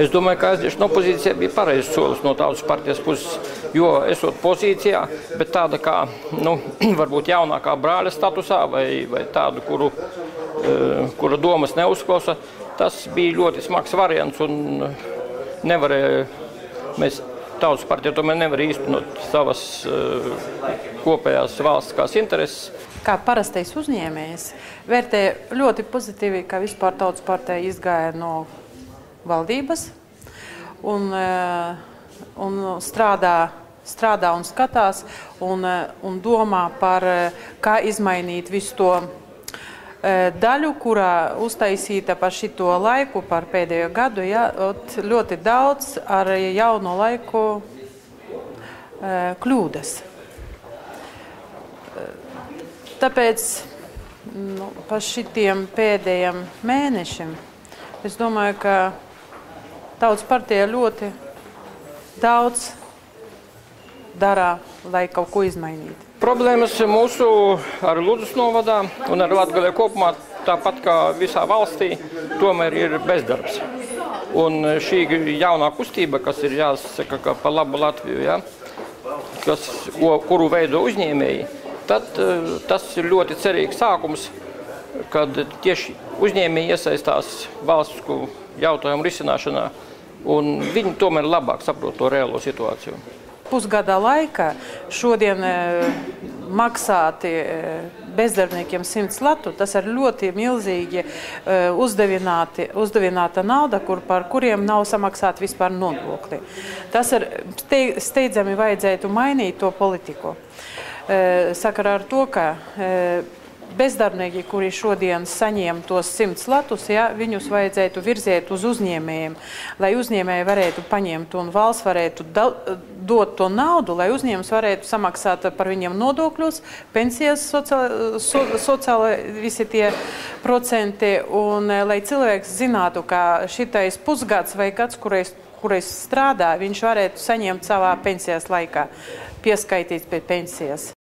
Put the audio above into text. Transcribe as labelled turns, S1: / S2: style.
S1: Es domāju, ka aiziešana opozīcijā bija pareizs solis no Tautas partijas puses, jo esot pozīcijā, bet tāda kā, varbūt jaunākā brāļa statusā vai tādu, kura domas neuzklausa, tas bija ļoti smags variants un nevarēja, mēs Tautas partija tomēr nevar īstenot savas kopējās valstiskās intereses.
S2: Kā parastais uzņēmējs vērtē ļoti pozitīvi, ka vispār Tautas partija izgāja no valdības un strādā un skatās un domā par, kā izmainīt visu to daļu, kurā uztaisīta par šito laiku, par pēdējo gadu, ļoti daudz ar jauno laiku kļūdas. Tāpēc par šitiem pēdējiem mēnešiem es domāju, ka Tautas partija ļoti daudz dara, lai kaut ko izmainītu.
S1: Problēmas mūsu ar Ludzas novadā un ar Latgalē kopumā, tāpat kā visā valstī, tomēr ir bezdarbs. Un šī jaunā kustība, kas ir jāsaka, ka pa labu Latviju, kuru veido uzņēmēji, tad tas ir ļoti cerīgs sākums, kad tieši uzņēmēji iesaistās valstisku jautājumu risināšanā, un viņi tomēr labāk saprot to reālo situāciju.
S2: Pusgada laikā šodien maksāti bezdarbniekiem 100 latu, tas ir ļoti milzīgi uzdevināta nauda, par kuriem nav samaksāti vispār nodokļi. Tas ir steidzami vajadzētu mainīt to politiku. Sakarā ar to, ka bezdarbnieki, kuri šodien saņem tos 100 latus, viņus vajadzētu virzēt uz uzņēmējiem, lai uzņēmēji varētu paņemt un valsts varētu dot to naudu, lai uzņēmums varētu samaksāt par viņiem nodokļus, pensijas, sociāli visi tie procenti, un lai cilvēks zinātu, ka šitais pusgads vai gads, kurais strādā, viņš varētu saņemt savā pensijas laikā, pieskaitīts pie pensijas.